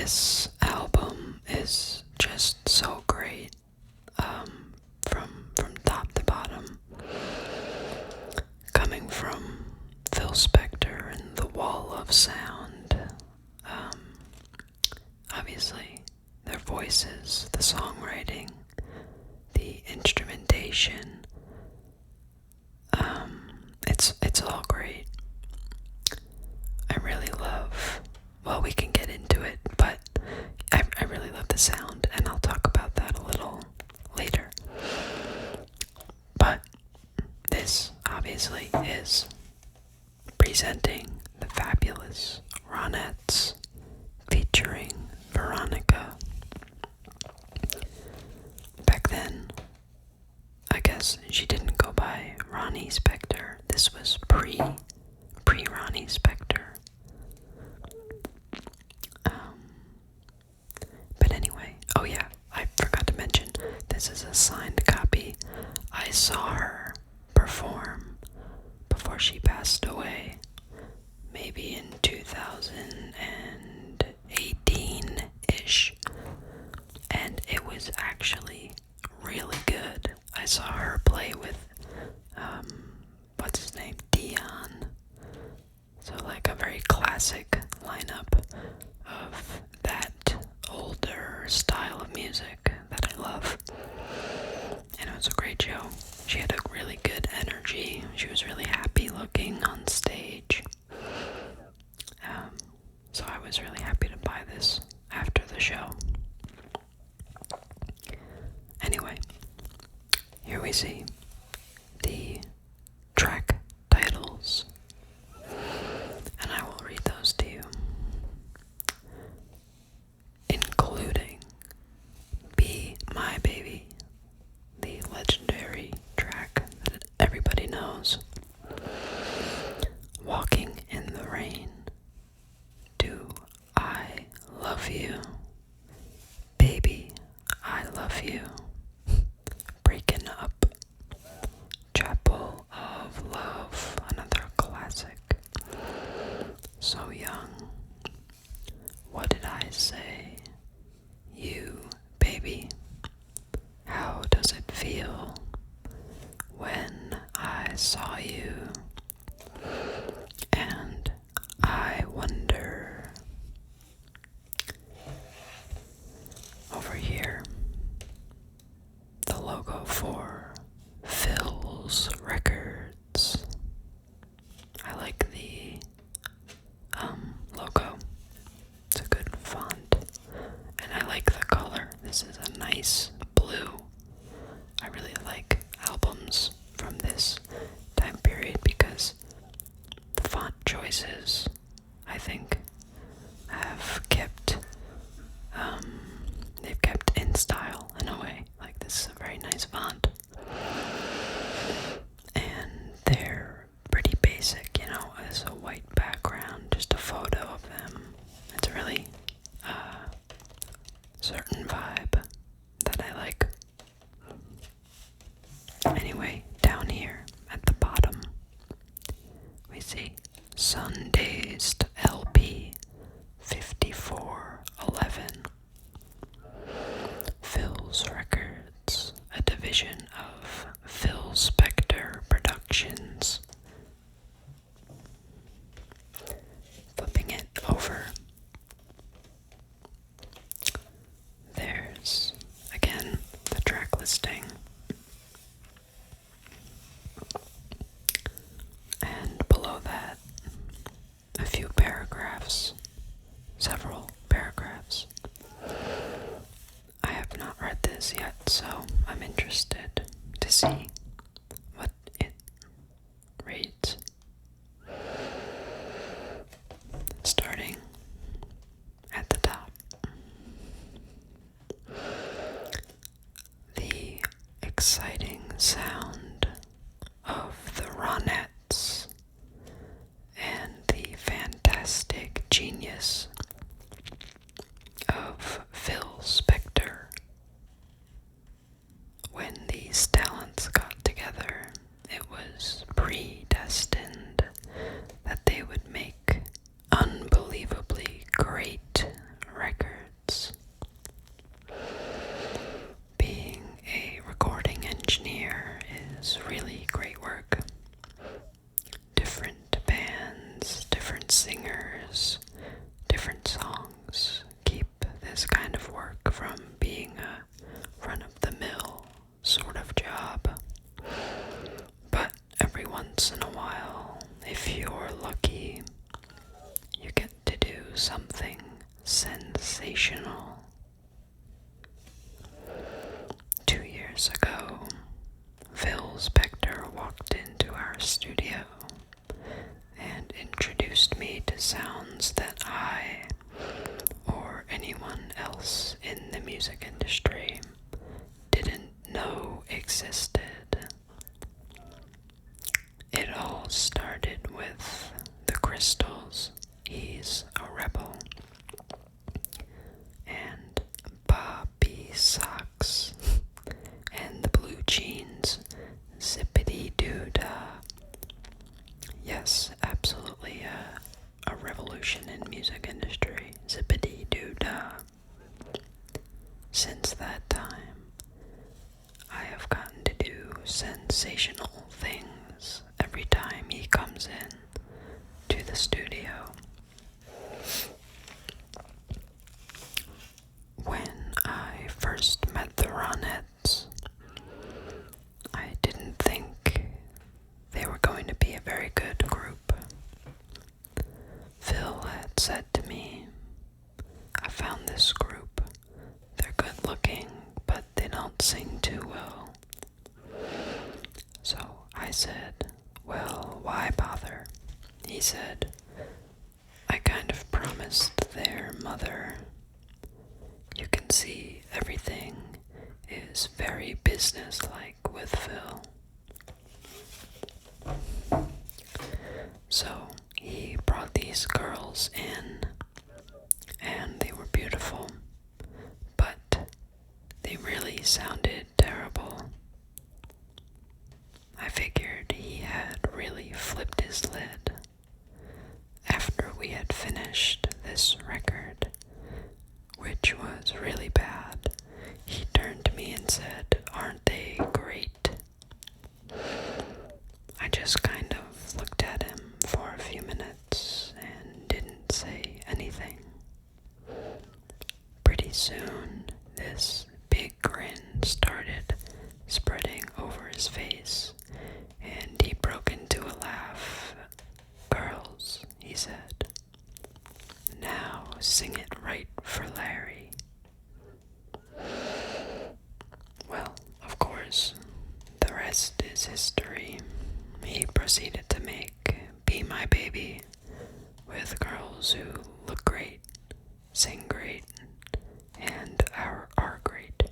This album is just so great, from top to bottom. Coming from Phil Spector and the Wall of Sound, obviously their voices, the songwriting, the instrumentation, it's all great. I really love, well, we can get into it, but I really love the sound, and I'll talk about that a little later. But this obviously is presenting the fabulous Ronettes featuring Veronica. Back then, I guess she didn't go by Ronnie Spector. This was pre-Ronnie Spector. But anyway, oh yeah, I forgot to mention, this is a signed copy. I saw her perform before she passed away, maybe in 2018-ish, and it was actually really good. I saw her play with, what's his name, Dion, so like a very classic lineup of that older style of music that I love, and it was a great show. She had a really good energy. She was really happy looking on stage. So I was really happy to buy this after the show. Anyway, here we see the track titles, and I will read those to you, including Be My Baby, the legendary track that everybody knows. Walking in the Rain, Do I Love You, Baby, I Love You, Breaking Up, Chapel of Love, another classic, So Young, What Did I Say, You, Baby, How Does It Feel, When I Saw You, and I Wonder. Over here, the logo for Phil's Records. I like the logo. It's a good font, and I like the color. This is a nice blue. I really like albums from this time period because the font choices, I think, have kept, they've kept in style in a way. Like, this is a very nice font, and they're pretty basic, you know, as a white background, just a photo of them. It's a really certain vibe that I like. Anyway, down here at the bottom, we see Sundazed LP 5411. Phil's Records, a division of Phil Spector Productions. Flipping it over, there's again the track listing. And below that, a few paragraphs, several paragraphs. I have not read this yet, so I'm interested to see what it reads. Starting at the top. The exciting sound of the Ronettes and the fantastic genius of Phil Spector. When these talents got together, it was predestined that they would make unbelievably great records. sensational. 2 years ago, Phil Spector walked into our studio and introduced me to sounds that I, or anyone else in the music industry, didn't know existed. It all started with the Crystals, He's a Rebel, and Bobby Socks, and the Blue Jeans, Zippity Doo Dah. Yes, absolutely a revolution in music industry, Zippity Doo Dah. Since that time, I have gotten to do sensational things every time he comes in to the studio. When I first met the Ronettes, I didn't think they were going to be a very good group. Phil had said to me, I found this group. They're good looking, but they don't sing too well. So I said, well, why bother? He said, I kind of promised their mother. You can see everything is very businesslike with Phil. So he brought these girls in, and they were beautiful, but they really sounded terrible. I figured he had really flipped his lid. After we had finished this record, which was really bad, he turned to me and said, aren't they great? I just kind of looked at him for a few minutes and didn't say anything. Pretty soon, this big grin started spreading over his face, and he broke into a laugh. Girls, he said, now sing it right for Larry. Well, of course, the rest is history. He proceeded to make Be My Baby with girls who look great, sing great, and are great.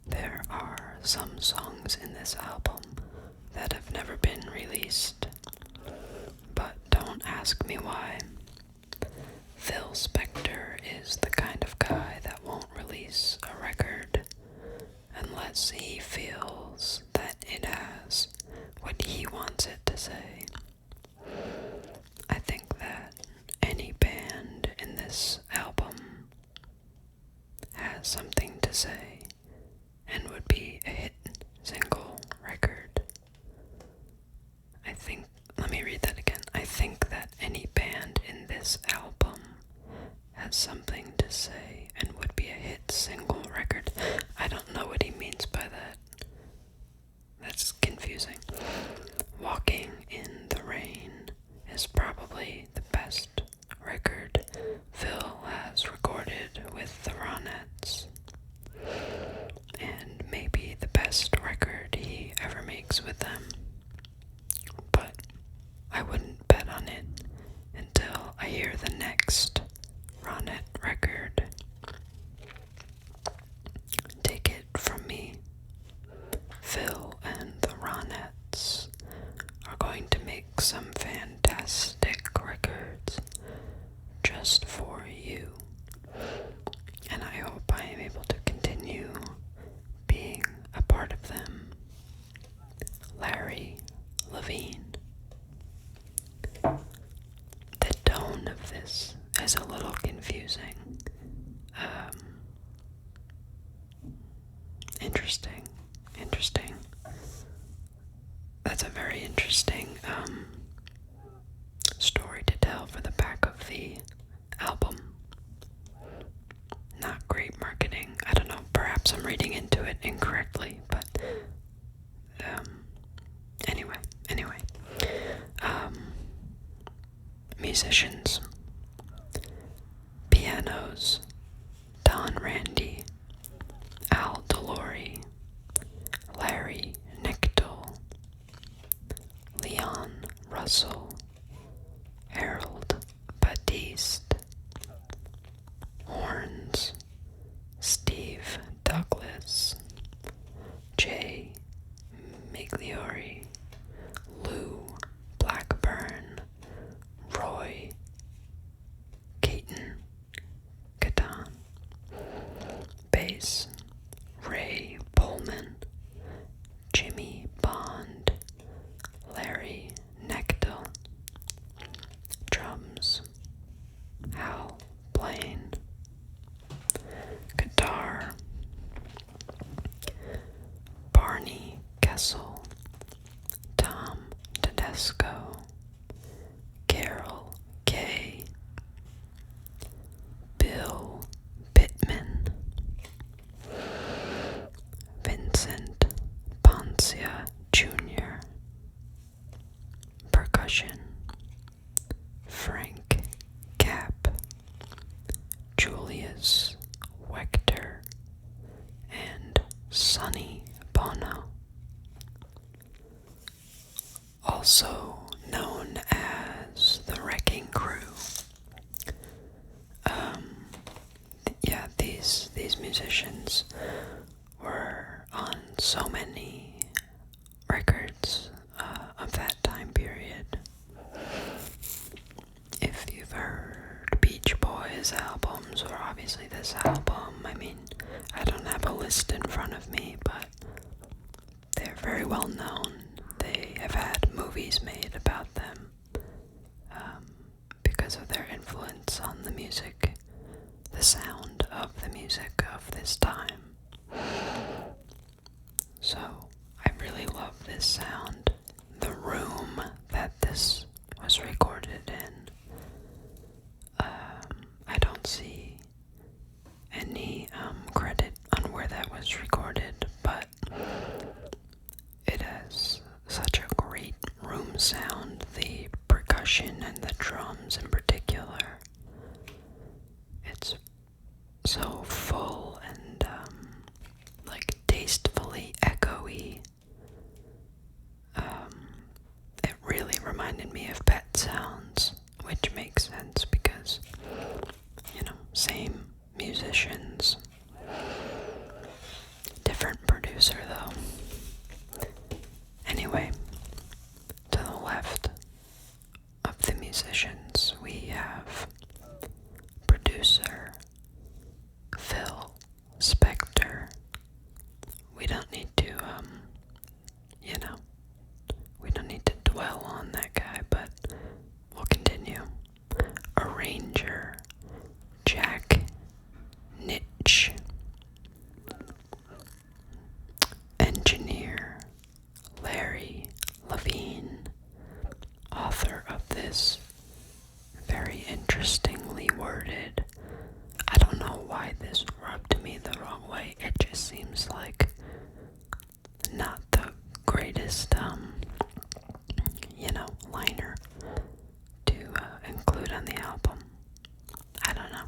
There are some songs in this album that have never been released, but don't ask me why. Phil Spector is the kind of guy that won't release a record unless he feels that it has what he wants it to say. I think that any band in this album has something to say and would be a hit single record. Let me read that again. I think that any band in this album has something to say and would be a hit single record. I don't know what he means by that. That's confusing. Walking in the Rain is probably the best record Phil has recorded with the Ronettes, and maybe the best record he ever makes with them. But I wouldn't bet on it until I hear the next Ronette record. Take it from me, Phil and the Ronettes are going to make some fantastic records just for you, and I hope I am able to continue being a part of them. Larry Levine. The tone of this is a little confusing. Interesting. That's a very interesting story to tell for the back of the album. Not great marketing. I don't know, perhaps I'm reading into it incorrectly, but anyway. musicians. Pianos, Don Randy, Al DeLore, Larry Nichtel, Leon Russell, Harold Batiste. Horns, Steve Douglas, Jay Migliori, Lou Blackburn, Roy Keaton, Catan. Bass, Ray Pullman, Jimmy Bond, Larry Nectel. Drums, Hal Blaine. Guitar, Barney Kessel, Tom Tedesco, Carol Kay, Bill Pittman, Vincent Poncia Jr., Percussion, Frank Capp, Julius Wechter, and Sonny Bono. Also known as the Wrecking Crew. These musicians were on so many records of that time period. If you've heard Beach Boys albums, or obviously this album, I mean, I don't have a list in front of me, but they're very well known. They have had movies made about them because of their influence on the music, the sound of the music of this time. So I really love this sound. The room that this was recorded in, I don't see any credit on where that was recorded, but it has such a great room sound. The percussion and the drums in particular, it's so full and like tastefully echoey. It really reminded me of Pet Sounds, which makes sense because, same musicians, different producer though. Anyway, to the left of the musicians we have producer Phil Spector. We don't need to we don't need to dwell on that guy, but we'll continue. Arranger Jack Nitch. Engineer Larry Levine. Author of this very interestingly worded, I don't know why this rubbed me the wrong way. It just seems like not the greatest liner to include on the album. I don't know.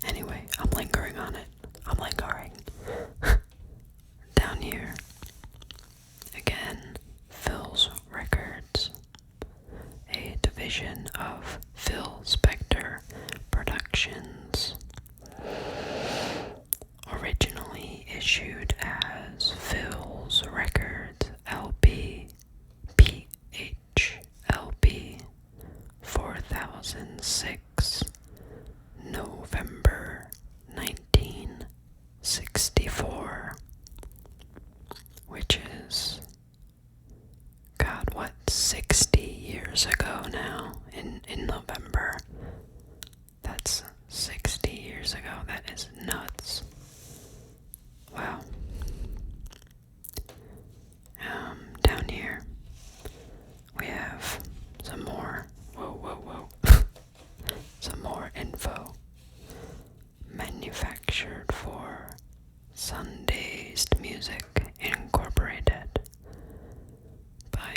Anyway, I'm lingering on it. I'm lingering. Down here, again, Phil's Records, a division of Phil Spector Productions. Originally issued as Phil's Records LP, PHLP, 4006, November 1964, which is, God, what, 60 years ago now, in November. That's 60 years ago. That is nuts. Wow. Down here, we have some more. Whoa.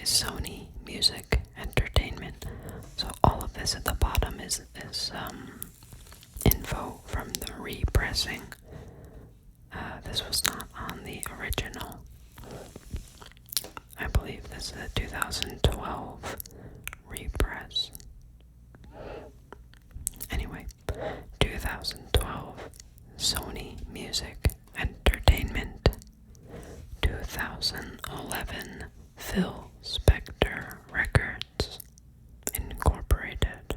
is Sony Music Entertainment. So all of this at the bottom is info from the repressing. This was not on the original. I believe this is a 2012 repress. Anyway, 2012 Sony Music Entertainment. 2011 Phil Spector Records Incorporated.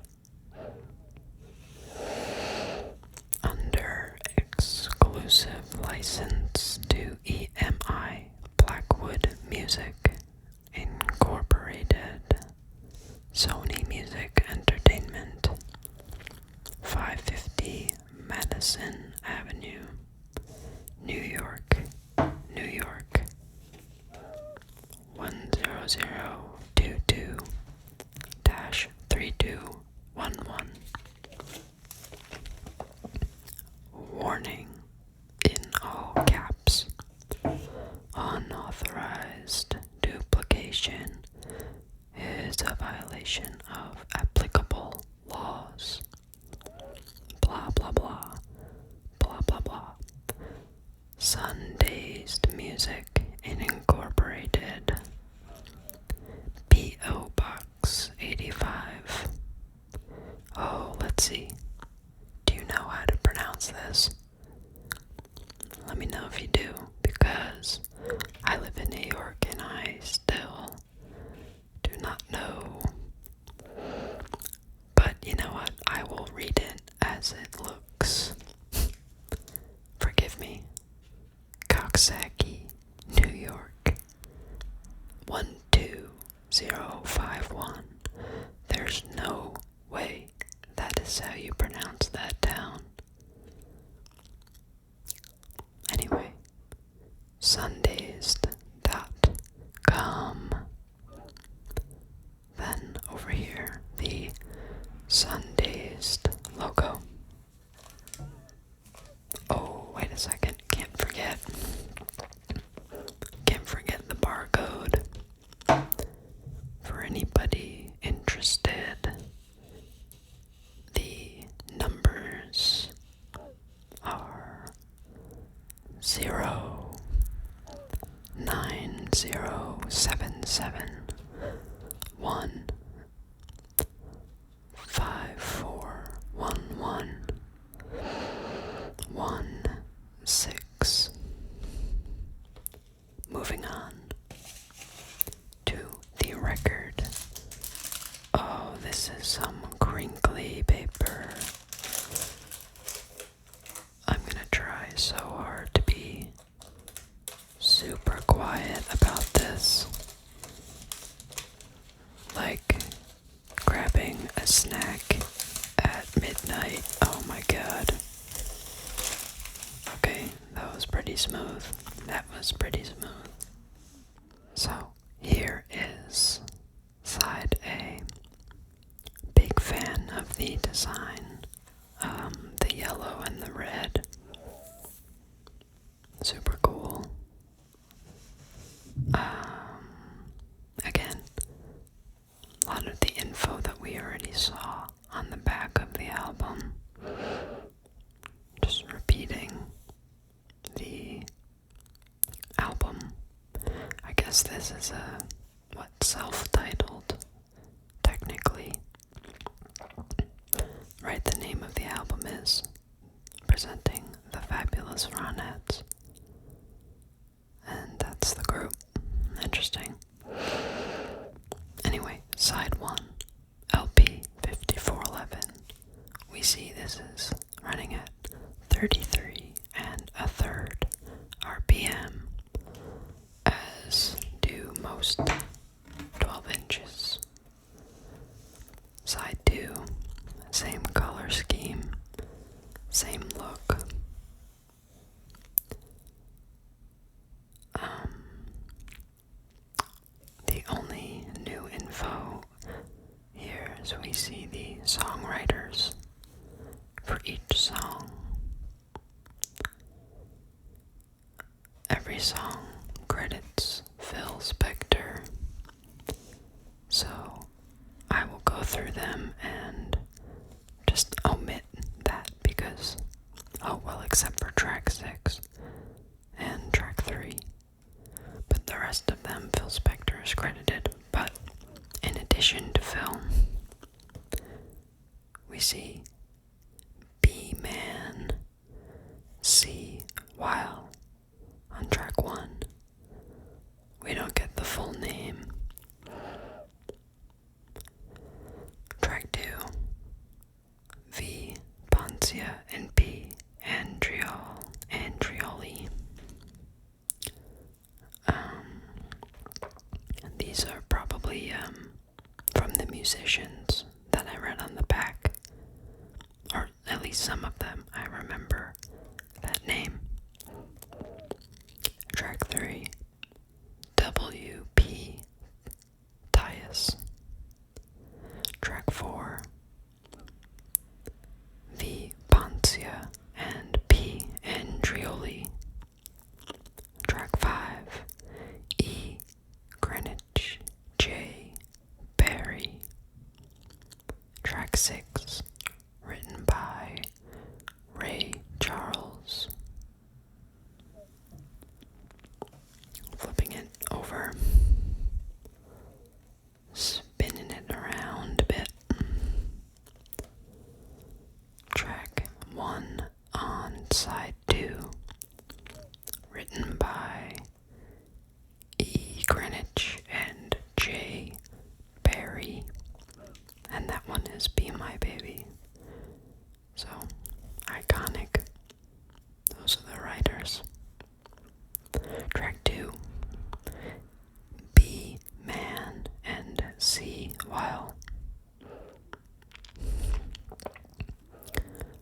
Under exclusive license to EMI Blackwood Music Incorporated. Sony Music Entertainment. 550 Madison Avenue, New York, New York. 10022-3211. Warning, in all caps. Unauthorized duplication is a violation of applicable laws. Blah blah blah. Blah blah blah. Sun-Dazed Music Incorporated. P.O. Box 85. Oh, let's see. Do you know how to pronounce this? Let me know if you do, because I live in New York and I still do not know. But you know what? I will read it as it looks. Forgive me. Coxsackie, New York. 12051. There's no way that is how you pronounce that town. Anyway, sundazed.com. Then over here, the Sundazed logo. Oh, wait a second. Can't forget the barcode. For anybody interested, the numbers are 0907715411116. Moving on to the record. Oh, this is some crinkly paper. I'm gonna try so hard to be super quiet about this. Like grabbing a snack at midnight. Oh my god. Okay, that was pretty smooth. So, here is side A. Big fan of the design. The yellow and the red. Super cool. Again, a lot of the info that we already saw on the back of the album. Just repeating the album. I guess this is self-titled, technically. Right, the name of the album is Presenting the Fabulous Ronettes. And that's the group. Interesting. Anyway, side 1, LP 5411. We see this is running at 33 1/3 RPM, as do most 12 inches. Side 2, same color scheme, same look. The only new info here is we see the songwriters for each song. Every song credits Phil Spector, through them and just omit that because, oh well, except for track 6 and track 3. But the rest of them, Phil Spector is credited. But in addition to Phil, we see B-Man, C, While on track 1. We don't get the full name. Track 2, V, Poncia, and P, Andrioli. These are probably from the musicians that I read on the back, or at least some of them. I remember that name. Track 3, W.P. Tyus. Track 4, V. Poncia and P. Andrioli. Track 5, E. Greenwich, J. Barry. Track 6, written by Ray Charles. Flipping it over, spinning it around a bit. Track 1 on side 2, written by E. Greenwich and J. Barry, and that one is Be My Baby. So, iconic. Those are the writers. Track 2, B, Man, and C, While.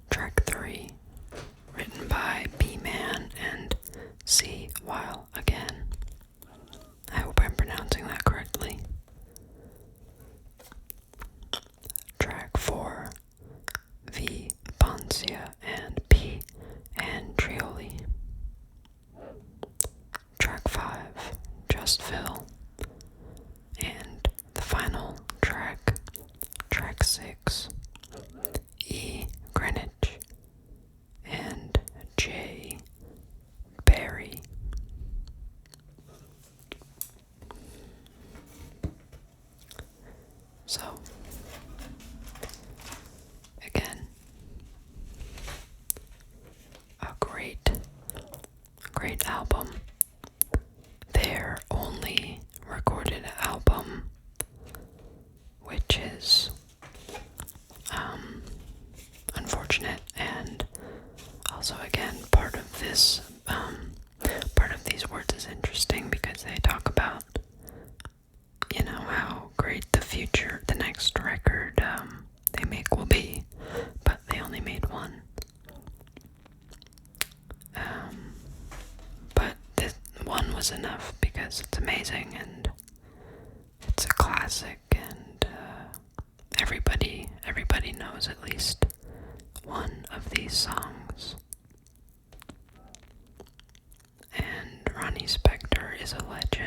Track 3, written by B, Man, and C, While again. I hope I'm pronouncing that correctly. Track 4, V, Poncia, and P, Andrioli. Track 5, Just Phil. And the final track, track 6, E. Greenwich and J. Barry. So, again, a great album. Their only recorded album, which is unfortunate, and also again part of this part of these words is interesting because they talk about how great the next record they make will be, but they only made one. But this one was enough because it's amazing and it's a classic, and everybody knows at least one of these songs. And Ronnie Spector is a legend.